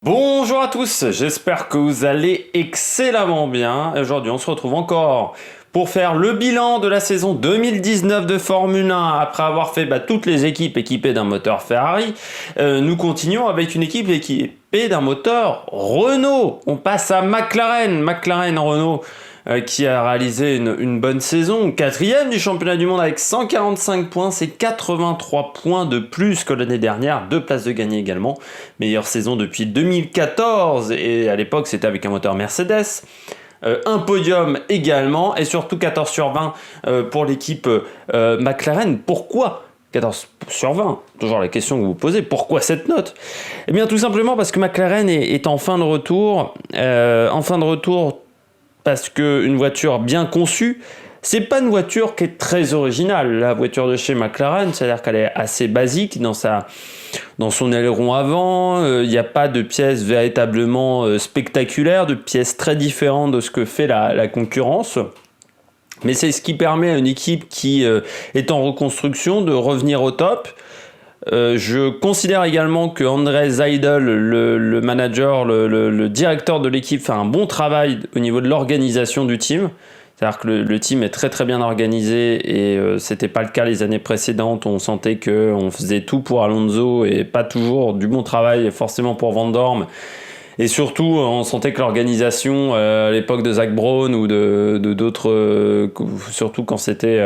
Bonjour à tous, j'espère que vous allez excellemment bien. Aujourd'hui, on se retrouve encore pour faire le bilan de la saison 2019 de Formule 1. Après avoir fait toutes les équipes équipées d'un moteur Ferrari, nous continuons avec une équipe équipée d'un moteur Renault. On passe à McLaren Renault. Qui a réalisé une bonne saison, quatrième du championnat du monde avec 145 points, c'est 83 points de plus que l'année dernière, 2 places de gagné également, meilleure saison depuis 2014, et à l'époque c'était avec un moteur Mercedes, un podium également, et surtout 14 sur 20 pour l'équipe McLaren. Pourquoi 14 sur 20, toujours la question que vous vous posez, pourquoi cette note? Eh bien tout simplement parce que McLaren est en fin de retour, parce qu'une voiture bien conçue, c'est pas une voiture qui est très originale. La voiture de chez McLaren, c'est-à-dire qu'elle est assez basique dans son aileron avant. Il n'y a pas de pièces véritablement spectaculaires, de pièces très différentes de ce que fait la concurrence. Mais c'est ce qui permet à une équipe qui est en reconstruction de revenir au top. Je considère également que André Seidl, le manager, le directeur de l'équipe, fait un bon travail au niveau de l'organisation du team. C'est-à-dire que le team est très très bien organisé et c'était pas le cas les années précédentes. On sentait qu'on faisait tout pour Alonso et pas toujours du bon travail forcément pour Van Dorn. Et surtout, on sentait que l'organisation, à l'époque de Zak Brown ou d'autres, surtout quand c'était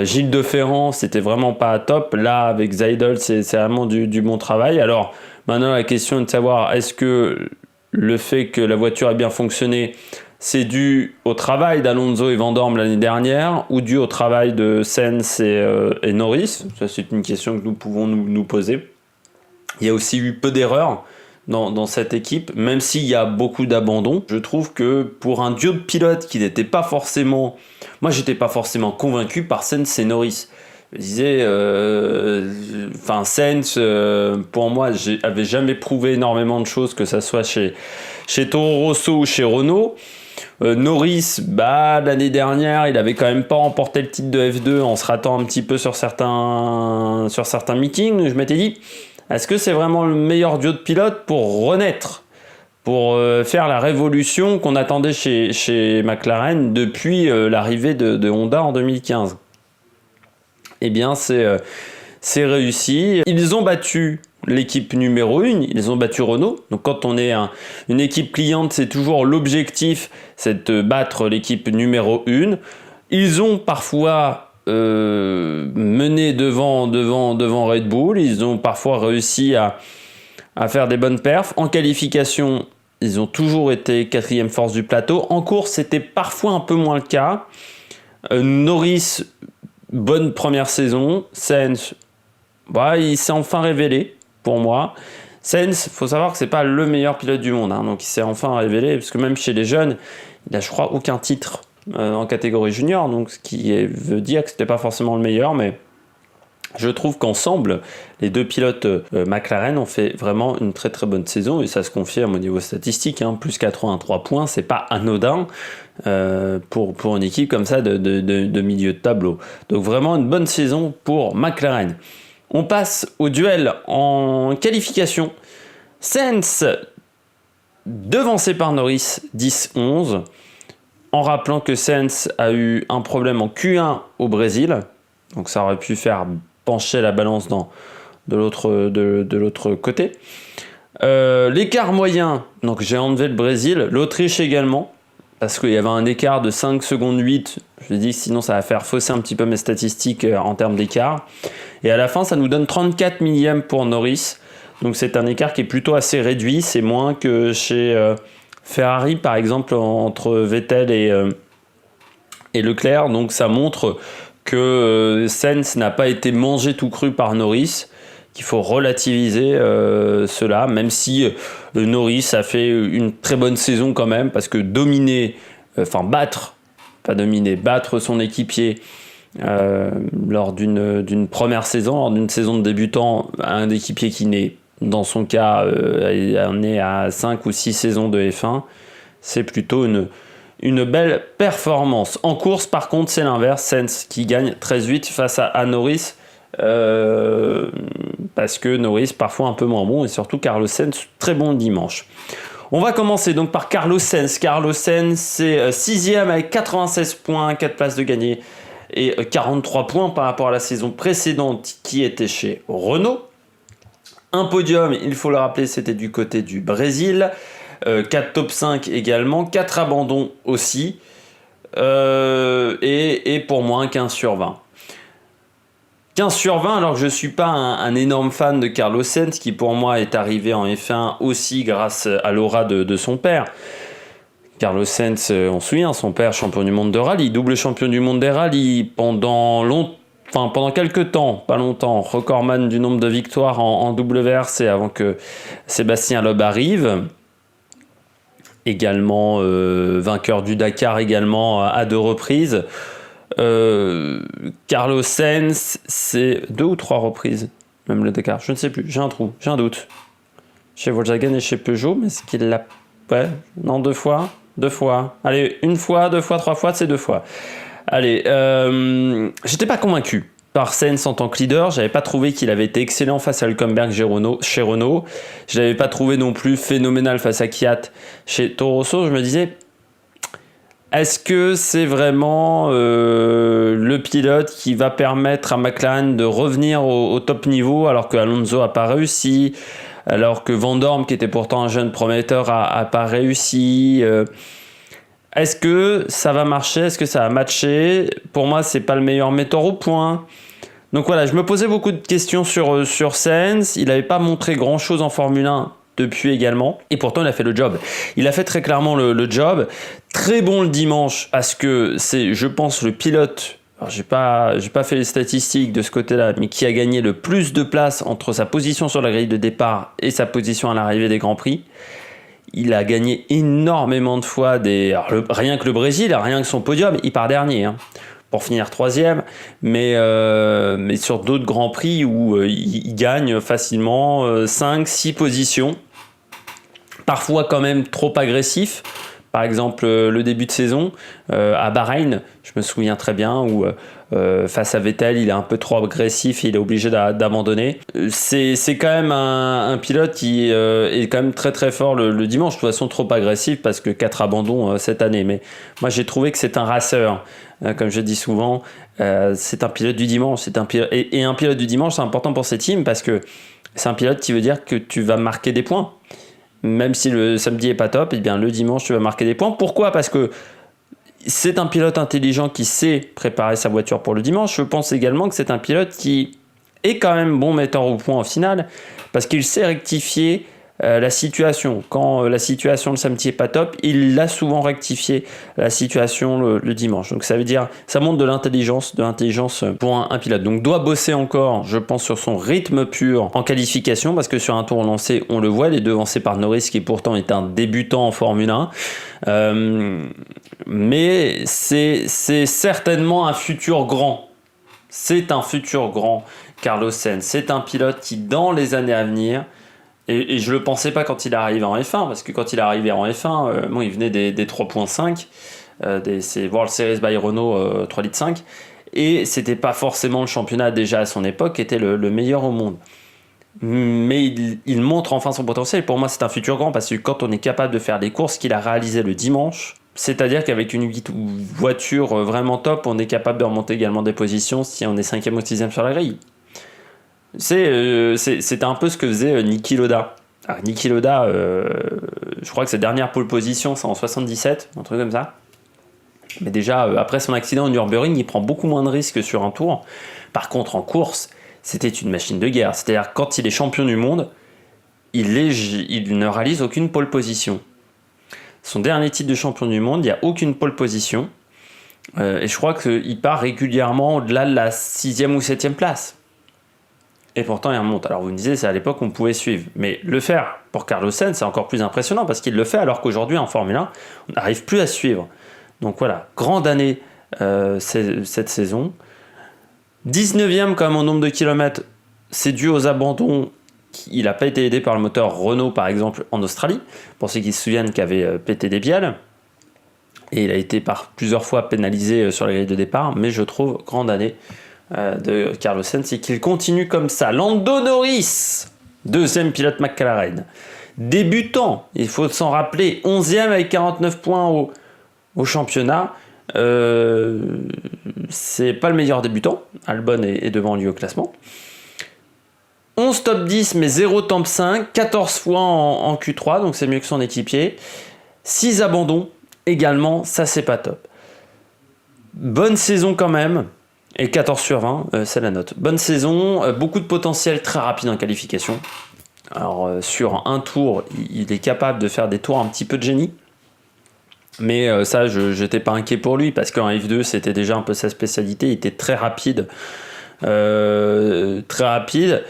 Gilles de Ferrand, c'était vraiment pas top. Là, avec Seidl, c'est vraiment du bon travail. Alors, maintenant, la question est de savoir, est-ce que le fait que la voiture ait bien fonctionné, c'est dû au travail d'Alonso et Van Dorn l'année dernière ou dû au travail de Sainz et Norris? Ça, c'est une question que nous pouvons nous poser. Il y a aussi eu peu d'erreurs dans cette équipe, même s'il y a beaucoup d'abandon. Je trouve que pour un duo de pilotes qui n'était pas forcément... Moi, j'étais pas forcément convaincu par Sainz et Norris. Je disais... Sainz, pour moi, avait jamais prouvé énormément de choses, que ça soit chez Toro Rosso ou chez Renault. Norris, l'année dernière, il avait quand même pas remporté le titre de F2 en se ratant un petit peu sur certains meetings. Je m'étais dit... Est-ce que c'est vraiment le meilleur duo de pilotes pour renaître, pour faire la révolution qu'on attendait chez McLaren depuis l'arrivée de Honda en 2015? Eh bien, c'est réussi. Ils ont battu l'équipe numéro 1, ils ont battu Renault. Donc quand on est une équipe cliente, c'est toujours l'objectif, c'est de battre l'équipe numéro 1. Ils ont parfois... menés devant Red Bull, ils ont parfois réussi à faire des bonnes perfs. En qualification, ils ont toujours été quatrième force du plateau. En course, c'était parfois un peu moins le cas. Norris, bonne première saison. Sainz, il s'est enfin révélé pour moi. Sainz, faut savoir que c'est pas le meilleur pilote du monde, donc il s'est enfin révélé, parce que même chez les jeunes, il a, je crois, aucun titre en catégorie junior, donc ce qui veut dire que c'était pas forcément le meilleur, mais je trouve qu'ensemble, les deux pilotes McLaren ont fait vraiment une très très bonne saison, et ça se confirme au niveau statistique, plus 83 points, c'est pas anodin pour une équipe comme ça de milieu de tableau. Donc vraiment une bonne saison pour McLaren. On passe au duel en qualification. Sainz devancé par Norris 10-11. En rappelant que Sainz a eu un problème en Q1 au Brésil, donc ça aurait pu faire pencher la balance de l'autre côté. L'écart moyen, donc j'ai enlevé le Brésil, l'Autriche également, parce qu'il y avait un écart de 5 secondes 8, je me dis que sinon ça va faire fausser un petit peu mes statistiques en termes d'écart. Et à la fin, ça nous donne 34 millièmes pour Norris, donc c'est un écart qui est plutôt assez réduit, c'est moins que chez... Ferrari, par exemple, entre Vettel et Leclerc, donc ça montre que Sainz n'a pas été mangé tout cru par Norris, qu'il faut relativiser cela, même si Norris a fait une très bonne saison quand même, parce que battre son équipier lors d'une première saison, lors d'une saison de débutant, un équipier qui n'est dans son cas, on est à 5 ou 6 saisons de F1. C'est plutôt une belle performance. En course, par contre, c'est l'inverse. Sainz qui gagne 13-8 face à Norris parce que Norris parfois un peu moins bon et surtout Carlos Sainz très bon dimanche. On va commencer donc par Carlos Sainz. Carlos Sainz c'est 6e avec 96 points, 4 places de gagné et 43 points par rapport à la saison précédente qui était chez Renault. Un podium, il faut le rappeler, c'était du côté du Brésil. 4 top 5 également, 4 abandons aussi. Et pour moi, un 15 sur 20. 15 sur 20, alors que je ne suis pas un énorme fan de Carlos Sainz, qui pour moi est arrivé en F1 aussi grâce à l'aura de son père. Carlos Sainz, on se souvient, son père champion du monde de rallye, double champion du monde des rallyes pendant quelques temps, pas longtemps, recordman du nombre de victoires en WRC avant que Sébastien Loeb arrive. Également vainqueur du Dakar également à 2 reprises. Carlos Sainz, c'est 2 ou 3 reprises, même le Dakar, je ne sais plus, j'ai un trou, j'ai un doute. Chez Volkswagen et chez Peugeot, mais est-ce qu'il l'a... Ouais, non, 2 fois. 2 fois. Allez, 1 fois, 2 fois, 3 fois, c'est 2 fois. Allez, j'étais pas convaincu par Sainz en tant que leader. J'avais pas trouvé qu'il avait été excellent face à Hülkenberg chez Renault. Je l'avais pas trouvé non plus phénoménal face à Kvyat chez Toro Rosso. Je me disais, est-ce que c'est vraiment le pilote qui va permettre à McLaren de revenir au top niveau alors que Alonso a pas réussi, alors que Van Dorn, qui était pourtant un jeune prometteur, a pas réussi. Est-ce que ça va marcher? Est-ce que ça va matcher? Pour moi, c'est pas le meilleur metteur au point. Donc voilà, je me posais beaucoup de questions sur Sainz. Il n'avait pas montré grand-chose en Formule 1 depuis également. Et pourtant, il a fait le job. Il a fait très clairement le job. Très bon le dimanche, parce que c'est, je pense, le pilote... Alors, j'ai pas fait les statistiques de ce côté-là, mais qui a gagné le plus de places entre sa position sur la grille de départ et sa position à l'arrivée des Grands Prix. Il a gagné énormément de fois rien que le Brésil, rien que son podium, il part dernier pour finir 3e, mais sur d'autres Grands Prix où il gagne facilement 5-6 positions, parfois quand même trop agressif. Par exemple, le début de saison à Bahreïn, je me souviens très bien, où face à Vettel, il est un peu trop agressif et il est obligé d'abandonner. C'est quand même un pilote qui est quand même très très fort le dimanche, de toute façon trop agressif parce que 4 abandons cette année. Mais moi j'ai trouvé que c'est un raceur, comme je dis souvent, c'est un pilote du dimanche. Et un pilote du dimanche, c'est important pour ces teams parce que c'est un pilote qui veut dire que tu vas marquer des points. Même si le samedi est pas top, et bien le dimanche tu vas marquer des points. Pourquoi? Parce que c'est un pilote intelligent qui sait préparer sa voiture pour le dimanche. Je pense également que c'est un pilote qui est quand même bon metteur au point au final, parce qu'il sait rectifier la situation. Quand la situation le samedi est pas top, il l'a souvent rectifié la situation le dimanche. Donc ça veut dire, ça montre de l'intelligence pour un pilote. Donc doit bosser encore, je pense, sur son rythme pur en qualification, parce que sur un tour lancé, on le voit, il est devancé par Norris qui pourtant est un débutant en Formule 1. Mais c'est certainement un futur grand. C'est un futur grand, Carlos Sainz. C'est un pilote qui, dans les années à venir, et je ne le pensais pas quand il est arrivé en F1, parce que quand il est arrivé en F1, il venait des 3.5, c'est World Series by Renault 3,5 litres, et c'était pas forcément le championnat déjà à son époque qui était le meilleur au monde. Mais il montre enfin son potentiel. Pour moi, c'est un futur grand, parce que quand on est capable de faire des courses qu'il a réalisées le dimanche, c'est-à-dire qu'avec une voiture vraiment top, on est capable de remonter également des positions si on est 5e ou 6e sur la grille. C'était un peu ce que faisait Niki Lauda. Alors, Niki Lauda, je crois que sa dernière pole position, c'est en 77, un truc comme ça. Mais déjà, après son accident au Nürburgring, il prend beaucoup moins de risques sur un tour. Par contre, en course, c'était une machine de guerre. C'est-à-dire, quand il est champion du monde, il ne réalise aucune pole position. Son dernier titre de champion du monde, il n'y a aucune pole position. Et je crois qu'il part régulièrement au-delà de la 6e ou 7e place. Et pourtant, il remonte. Alors, vous me disiez, c'est à l'époque qu'on pouvait suivre. Mais le faire pour Carlos Sainz, c'est encore plus impressionnant parce qu'il le fait alors qu'aujourd'hui, en Formule 1, on n'arrive plus à suivre. Donc voilà, grande année cette saison. 19e quand même en nombre de kilomètres, c'est dû aux abandons. Il n'a pas été aidé par le moteur Renault, par exemple, en Australie. Pour ceux qui se souviennent qu'il avait pété des bielles. Et il a été par plusieurs fois pénalisé sur la grille de départ. Mais je trouve grande année de Carlos Sainz et qu'il continue comme ça. Lando Norris, deuxième pilote McLaren. Débutant, il faut s'en rappeler, 11e avec 49 points au championnat. C'est pas le meilleur débutant. Albon est devant lui au classement. 11 top 10 mais 0 top 5, 14 fois en Q3, donc c'est mieux que son équipier. 6 abandons également, ça c'est pas top. Bonne saison quand même, et 14 sur 20, c'est la note. Bonne saison, beaucoup de potentiel, très rapide en qualification. Alors sur un tour, il est capable de faire des tours un petit peu de génie. Mais ça, je n'étais pas inquiet pour lui, parce qu'en F2, c'était déjà un peu sa spécialité, il était très rapide. Très rapide.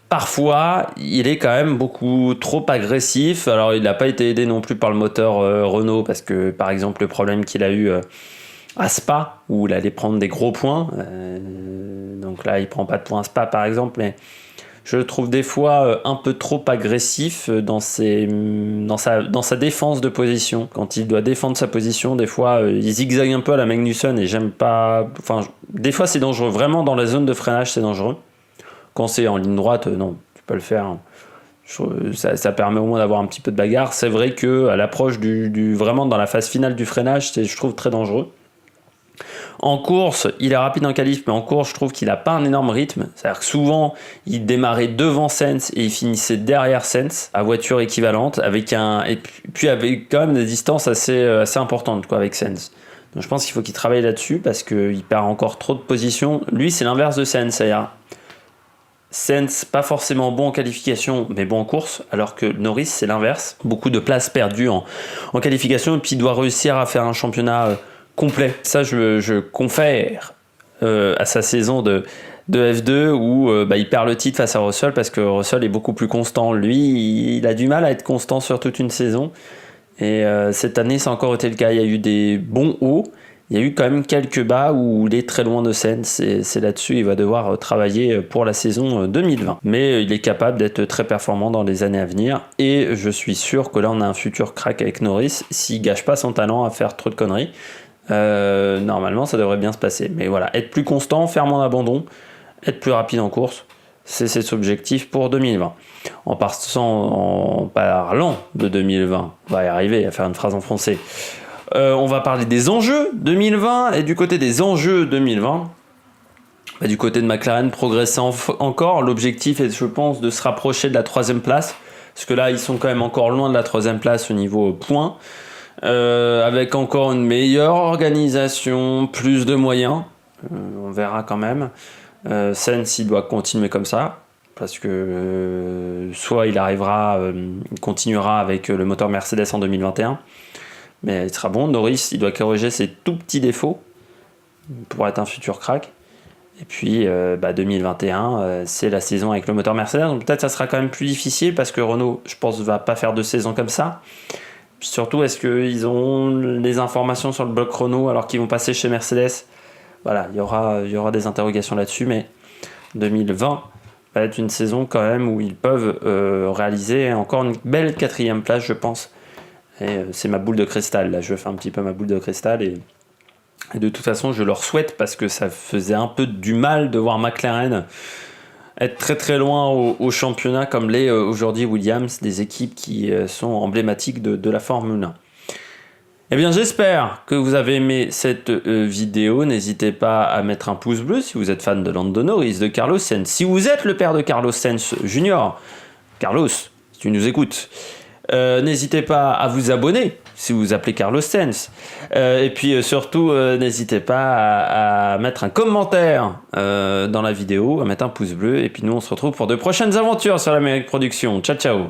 Parfois, il est quand même beaucoup trop agressif. Alors, il n'a pas été aidé non plus par le moteur Renault, parce que, par exemple, le problème qu'il a eu à Spa, où il allait prendre des gros points. Donc là, il ne prend pas de points à Spa, par exemple, mais je le trouve des fois un peu trop agressif dans sa défense de position. Quand il doit défendre sa position, des fois, il zigzague un peu à la Magnussen, et j'aime pas... Enfin, des fois, c'est dangereux. Vraiment, dans la zone de freinage, c'est dangereux. Quand c'est en ligne droite, non, tu peux le faire. Ça permet au moins d'avoir un petit peu de bagarre. C'est vrai qu'à l'approche vraiment dans la phase finale du freinage, je trouve très dangereux. En course, il est rapide en qualif, mais en course, je trouve qu'il n'a pas un énorme rythme. C'est-à-dire que souvent, il démarrait devant Sainz et il finissait derrière Sainz, à voiture équivalente, et puis avec quand même des distances assez importantes avec Sainz. Donc je pense qu'il faut qu'il travaille là-dessus, parce qu'il perd encore trop de positions. Lui, c'est l'inverse de Sainz, c'est-à-dire Sainz, pas forcément bon en qualification, mais bon en course, alors que Norris, c'est l'inverse. Beaucoup de places perdues en qualification, et puis il doit réussir à faire un championnat complet. Ça, je confère à sa saison de F2 où il perd le titre face à Russell, parce que Russell est beaucoup plus constant. Lui, il a du mal à être constant sur toute une saison. Et cette année, ça a encore été le cas. Il y a eu des bons hauts. Il y a eu quand même quelques bas où il est très loin de Sainz. C'est là-dessus qu'il va devoir travailler pour la saison 2020. Mais il est capable d'être très performant dans les années à venir. Et je suis sûr que là, on a un futur crack avec Norris. S'il gâche pas son talent à faire trop de conneries, normalement, ça devrait bien se passer. Mais voilà, être plus constant, faire moins d'abandon, être plus rapide en course, c'est cet objectif pour 2020. En parlant de 2020, on va y arriver à faire une phrase en français. On va parler des enjeux 2020, et du côté des enjeux 2020, du côté de McLaren, progresser encore. L'objectif est, je pense, de se rapprocher de la 3e place, parce que là, ils sont quand même encore loin de la 3e place au niveau points, avec encore une meilleure organisation, plus de moyens, on verra quand même. Sainz, il doit continuer comme ça, parce que soit il continuera avec le moteur Mercedes en 2021, mais il sera bon. Norris, il doit corriger ses tout petits défauts pour être un futur crack. Et puis 2021, c'est la saison avec le moteur Mercedes, donc peut-être ça sera quand même plus difficile, parce que Renault, je pense, va pas faire 2 saisons comme ça. Puis surtout, est-ce qu'ils ont les informations sur le bloc Renault alors qu'ils vont passer chez Mercedes? Voilà, il y aura des interrogations là-dessus, mais 2020 va être une saison quand même où ils peuvent réaliser encore une belle 4e place, je pense. Et c'est ma boule de cristal, là, je fais un petit peu ma boule de cristal, et de toute façon, je leur souhaite, parce que ça faisait un peu du mal de voir McLaren être très très loin au championnat, comme l'est aujourd'hui Williams, des équipes qui sont emblématiques de la Formule 1. Eh bien, j'espère que vous avez aimé cette vidéo. N'hésitez pas à mettre un pouce bleu si vous êtes fan de Lando Norris, de Carlos Sainz. Si vous êtes le père de Carlos Sainz Junior, Carlos, si tu nous écoutes, n'hésitez pas à vous abonner si vous appelez Carlos Sainz. Et puis surtout, n'hésitez pas à mettre un commentaire dans la vidéo, à mettre un pouce bleu. Et puis nous, on se retrouve pour de prochaines aventures sur l'Amérique Production. Ciao, ciao.